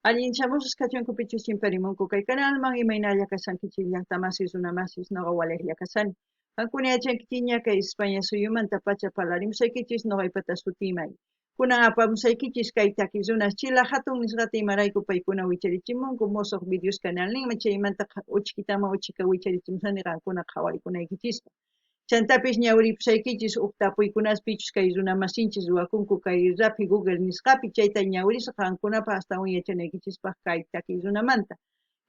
Allinchamusqa kachunkupichus chimparimunku kay canalman imaynalla kasankichis llaqtamasis runamasis noqa waliqlla kasani. Qankuna yachankichis ña kay España suyumanta pacha parlarimusaykichis noqaypata sutimay. Kunan apamusaykichis kay takiq runas Chila hatun nisqata imarayku paykuna wicharichimunku musuq videos canal ninmi chaymantaqa uchkitaman uchika wicharichimusani qankuna qhawarikunaykichispa. Chantapish ñawiripusaykichis huk tapuykunaspichus kay runamasinchis ruwakunku kay Rappi Google nisqapi chayta ñawirisqa qankunapas astawan yachanaykichispaq kay takiq runamanta.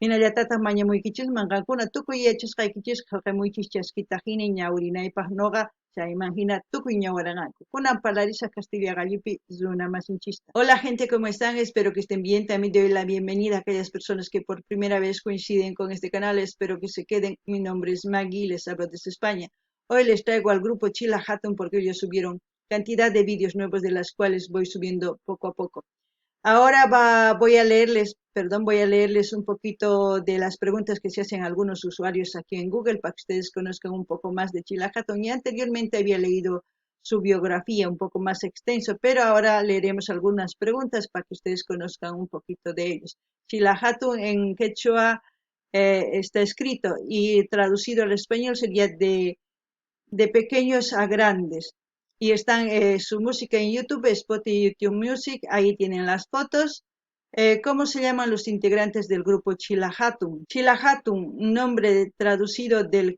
Hinallatataq mañamuykichisman qankuna tukuy yachasqaykichis qillqamuychis chaskita hina ñawirinaypaq noqa chayman hina tukuy ñawiranqanku. Kunan parlarisaq Castilla Gallipi runamasinchista. Hola gente, ¿cómo están? Espero que estén bien. También doy la bienvenida a aquellas personas que por primera vez coinciden con este canal. Espero que se queden. Mi nombre es Maggie, les hablo desde España. Hoy les traigo al grupo Chila Hatun porque ellos subieron cantidad de vídeos nuevos de las cuales voy subiendo poco a poco. Ahora voy a leerles un poquito de las preguntas que se hacen algunos usuarios aquí en Google para que ustedes conozcan un poco más de Chila Hatun. Y anteriormente había leído su biografía un poco más extenso, pero ahora leeremos algunas preguntas para que ustedes conozcan un poquito de ellos. Chila Hatun en quechua está escrito y traducido al español sería de pequeños a grandes. Y están su música en YouTube, Spotify, YouTube Music, ahí tienen las fotos. ¿Cómo se llaman los integrantes del grupo Chila Hatun? Chila Hatun, un nombre traducido del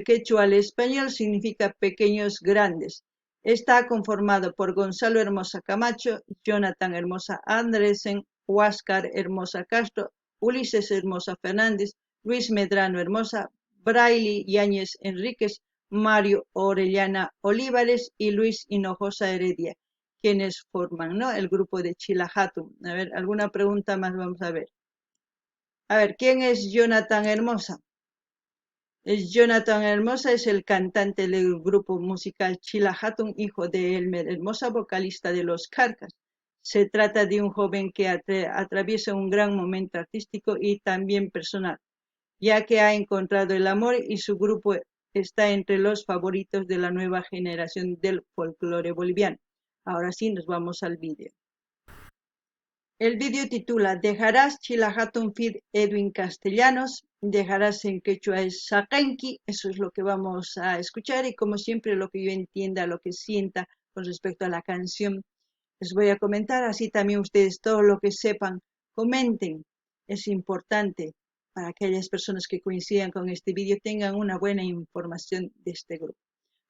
quechua al español, significa pequeños grandes. Está conformado por Gonzalo Hermosa Camacho, Jonathan Hermosa Andresen, Huáscar Hermosa Castro, Ulises Hermosa Fernández, Luis Medrano Hermosa, Braille Yáñez Enríquez, Mario Orellana Olivares y Luis Hinojosa Heredia, quienes forman, ¿no?, el grupo de Chila Hatun. A ver, alguna pregunta más vamos a ver. A ver, ¿quién es Jonathan Hermosa? Jonathan Hermosa es el cantante del grupo musical Chila Hatun, hijo de Elmer Hermosa, vocalista de Los Carcas. Se trata de un joven que atraviesa un gran momento artístico y también personal, ya que ha encontrado el amor y su grupo está entre los favoritos de la nueva generación del folclore boliviano. Ahora sí, nos vamos al vídeo. El vídeo titula Dejarás Chila Hatun feed Edwin Castellanos. Dejarás en quechua es Sakenki. Eso es lo que vamos a escuchar y como siempre lo que yo entienda, lo que sienta con respecto a la canción, les voy a comentar. Así también ustedes todo lo que sepan, comenten. Es importante para aquellas personas que coincidan con este vídeo tengan una buena información de este grupo.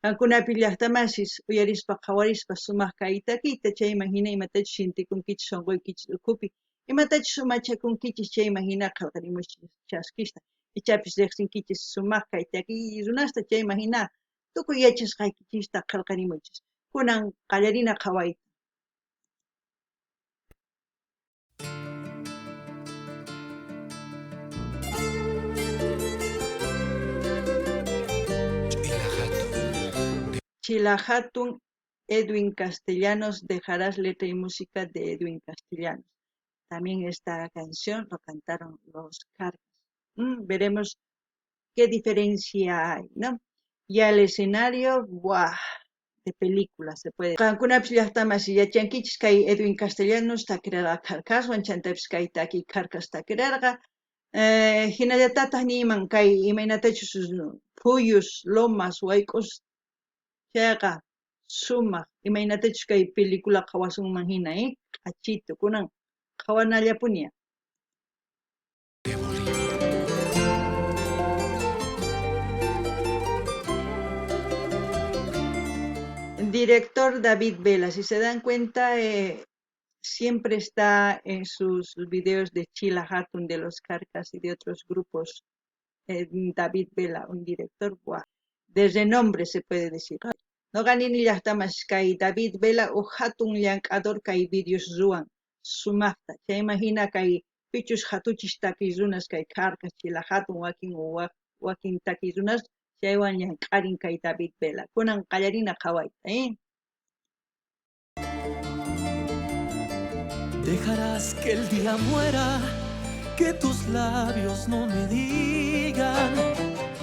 Qankunapi llaqtamasis uyarispa qawarispa sumaq kaytakita chayman hina imatachus shintikunkichis sunquykichis ukhupi imatachus sumachakunkichis chayman hina qillqarimuchis chaskista ichapis riqsinkichis sumaq kaytakiy runasta chayman hina tukuy yachasqaykichista qillqarimuchis kunan qallarina qhawayta. Chila Hatun, Edwin Castellanos, Dejarás, letra y música de Edwin Castellanos. También esta canción lo cantaron Los Carcas. Veremos qué diferencia hay, ¿no? Ya el escenario, ¡buah!, de película se puede. Qankunapish llaqtamasi yachankichis kay Edwin Castellanos takirarqa Carcaswan, chantapis kay taki Carcas takirarqa. Hinallatataq niman kay imaynatachus phuyus, lomas, wayk'us chayqa sumaq imaynatachus kay película qawasunman hina, q'achito kunan qhawanallapuña. Director David Vela, si se dan cuenta, siempre está en sus videos de Chila Hatun, de Los Carcas y de otros grupos. David Vela, un director de renombre, se puede decir. No ganini llaqtamas kay David Vela o hatun llank'ador kay videos ruan sumaqta. Chayman hina kay pichus hatuchis takiy runas kay Carcas, Chila Hatun wakin takiy runas chaywan llank'arin kay David Vela. Kunan qallarina qhawayta, Dejarás que el día muera, que tus labios no me digan.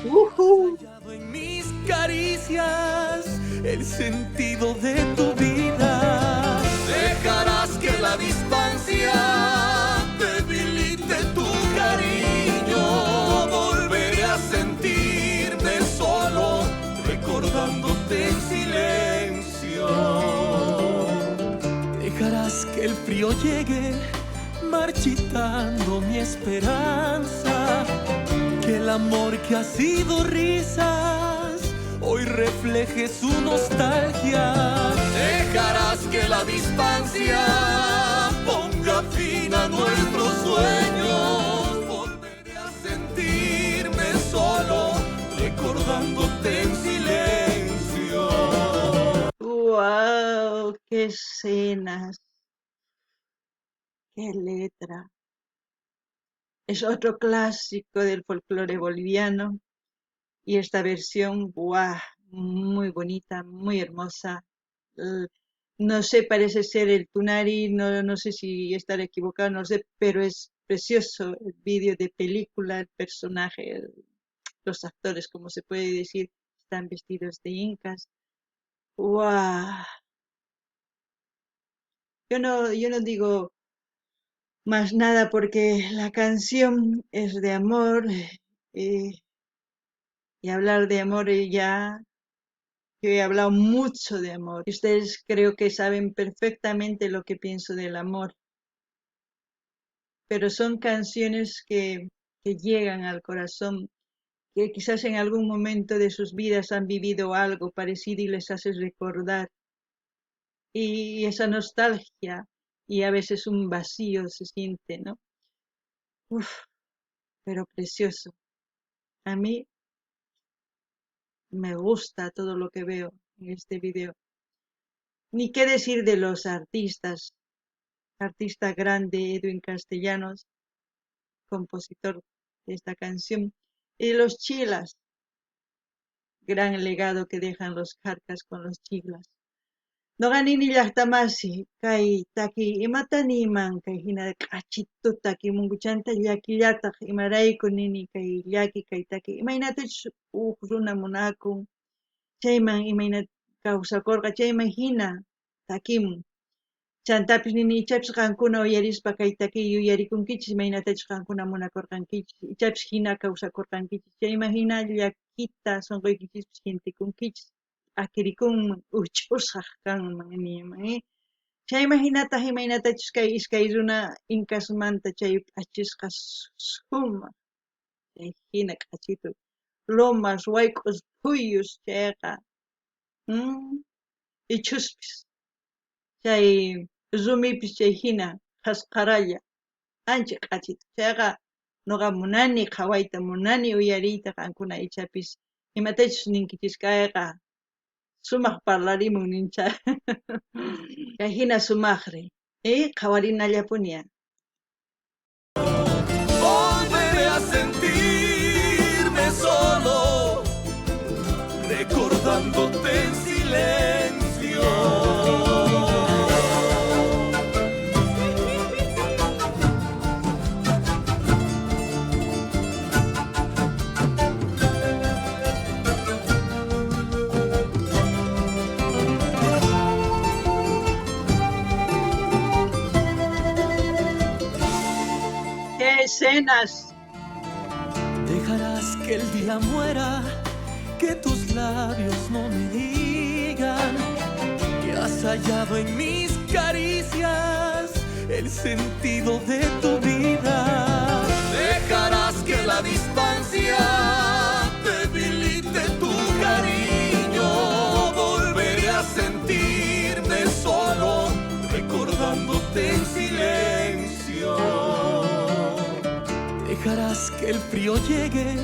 Hallado en mis caricias el sentido de tu vida. Dejarás que la distancia te frío llegue, marchitando mi esperanza, que el amor que ha sido risas hoy refleje su nostalgia. Dejarás que la distancia ponga fin a nuestros sueños. Volveré a sentirme solo, recordándote en silencio. ¡Wow! ¡Qué escenas! ¡Qué letra! Es otro clásico del folclore boliviano y esta versión, ¡guau! Muy bonita, muy hermosa. No sé, parece ser el Tunari, no sé si estaré equivocado, no sé, pero es precioso el vídeo de película, el personaje, los actores, como se puede decir, están vestidos de incas. ¡Guau! Yo no digo más nada porque la canción es de amor eh, y hablar de amor ya, yo he hablado mucho de amor. Y ustedes creo que saben perfectamente lo que pienso del amor, pero son canciones que llegan al corazón, que quizás en algún momento de sus vidas han vivido algo parecido y les hace recordar. Y esa nostalgia y a veces un vacío se siente, ¿no? Uf, pero precioso. A mí me gusta todo lo que veo en este video. Ni qué decir de los artistas. Artista grande Edwin Castellanos, compositor de esta canción. Y los chilas, gran legado que dejan los carcas con los chilas. Noqanini llaqtamasi kay taki imataniman kay hina k'achituta kimunkuchanta llakillataq imarayku nini kay llaki kay taki imaynatachu huk runa munakun chayman imaynata kawsakurqa chayman hina takimun chantapis nini ichapis qankuna uyarispa kay taki yuyarikunkichis imaynatachus qankuna munakurqankichis ichapis hina kawsakurqankichis chayman hina llakita sunquykichis hintikunkichis akirikunman uch'usaq kanman niman chayman hinataq imaynatachus kay iskay runa incasmanta chay p'achisqa sumaq chay hina k'achitu lomas wayk'us phuyus chayqa ichuspis chay rumipis chay hina qasqaralla ancha k'achitu chayqa nuqa munani qhawayta munani uyariyta qankuna ichapis imatachus ninkichis kayqa sumaq parlarimun nincha kay hina sumaqri qhawarinallapuña. Volveré a sentirme solo, recordándote en silencio. ¡Qué escenas! Dejarás que el día muera, que tus labios no me digan que has hallado en mis caricias el sentido de tu vida. Dejarás que la distancia debilite tu cariño. Volveré a sentirme solo, recordándote en silencio. Dejarás que el frío llegue.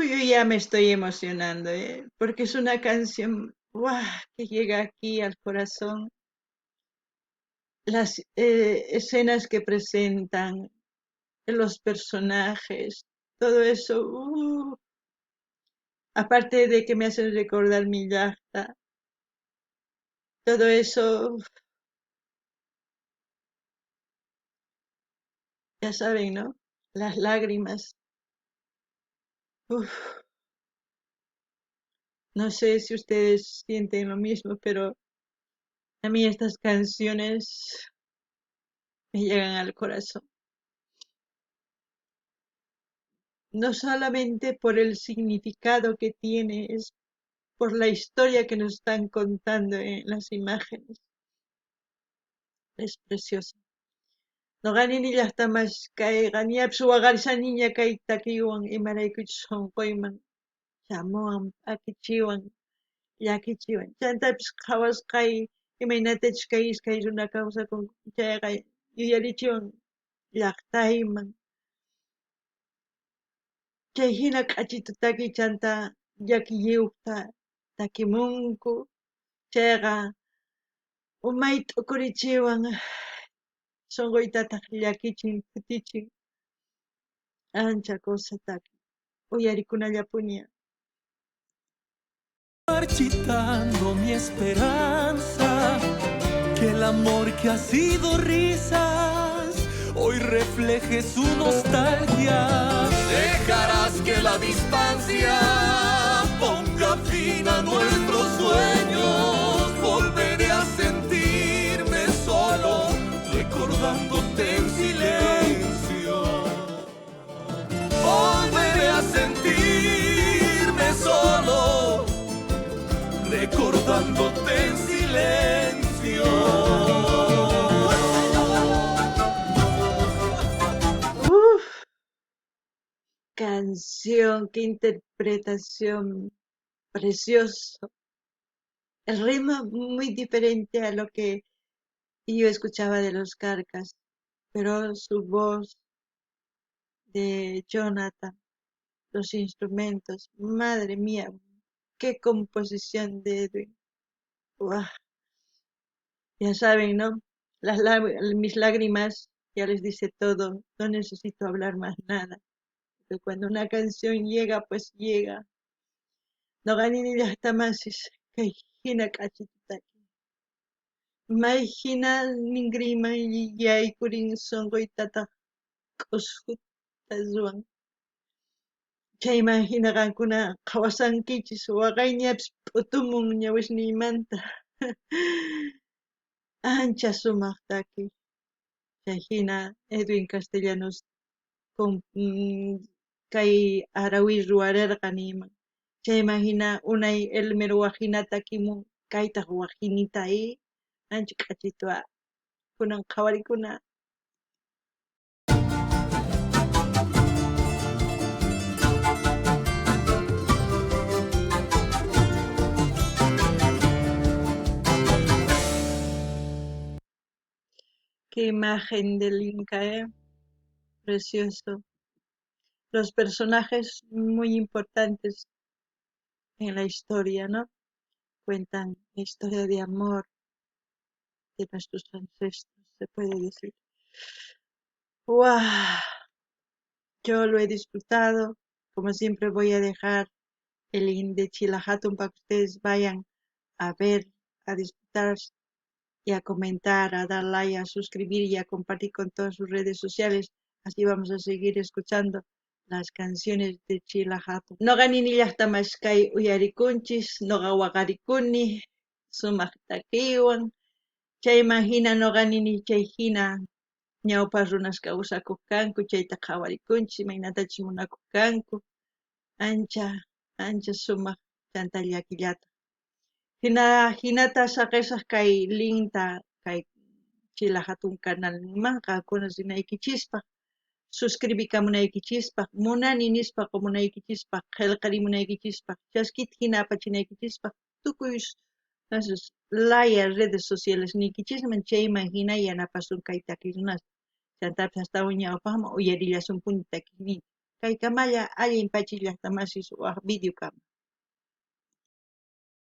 Yo ya me estoy emocionando, porque es una canción ¡guau! Que llega aquí al corazón. Las escenas que presentan, los personajes, todo eso, aparte de que me hacen recordar mi yachta, todo eso, ya saben, ¿no? Las lágrimas. Uf, no sé si ustedes sienten lo mismo, pero a mí estas canciones me llegan al corazón. No solamente por el significado que tiene, es por la historia que nos están contando en las imágenes. es precioso. Noqanini llaqtamas kay qaniyapis waqarisaniña kay takiwan imaraykuchus sunquyman shamuwan p'akichiwan llakichiwan chantapis qhawasqay imaynatachus kay iskay runa kawsakunku chayqa yuyarichiwan llaqtayman chay hina q'achitu takichanta llakiyuqta takimunku chayqa umay t'ukurichiwan sunquytataq llakichin kutichin ancha kusataqa uyarikunallapuña. Marchitando mi esperanza, que el amor que ha sido risas hoy refleje su nostalgia. Dejarás que la distancia ponga fin a nuestros sueños. Volveré a sentirme solo, recordándote en silencio. Volveré a sentirme solo, recordándote en silencio. Uf, canción, qué interpretación precioso. El ritmo muy diferente a lo que yo escuchaba de los Carcas, pero su voz de Jonathan, los instrumentos, madre mía, qué composición de Edwin. Uah, ya saben, ¿no? Mis lágrimas ya les dice todo, no necesito hablar más nada. Pero cuando una canción llega, pues llega. No ganin llaqtamasis kay hina k'achitutaki. May hina ningrima yaykurin sunquytataq q'usquta ruwan. Chayman hina qankuna qhawasankichis waqayñapis p'utumun ñawisniymanta. Ancha sumaq taki. Chay hina Edwin Castellanos kay Arawi ruwararqa niyman. Chayman hina unay Elmer waqhina takimun kaytaq waqhinita ancha k'achituwa kunan qhawarikuna. Qué imagen del Inca, precioso. Los personajes muy importantes en la historia, ¿no? Cuentan la historia de amor de nuestros ancestros, se puede decir. ¡Wow! Yo lo he disfrutado. Como siempre voy a dejar el link de Chila Hatun para que ustedes vayan a ver, a disfrutar y a comentar, a dar like, a suscribir y a compartir con todas sus redes sociales. Así vamos a seguir escuchando las canciones de Chila Hatun. Noqanini llaqtamas kay uyarikunchis, noqa waqarikuni, sumaq takiwan. Chayman hina noqanini chay hina ñawpa runas kawsakuq kanku, chayta qhawarikunchis, imaynatachus munakuq kanku. Ancha sumaq chanta llakillata. Hinata saqisaq kay linta kay Chila Hatun canalmanqa kunasimunaykichispaq, suscribikamunaykichispaq, munani nispa munaykichispaq, qillqarimunaykichispaq, chaskita hina apachinaykichispaq, tukuy laya redes sociales niykichisman chayman hina yanapasun kay takiq runata. Chantapis astawan ñawpaqman uyarillasunpuni takiqninta. Kay kamalla allin pachis llaqtamasis waq video kama.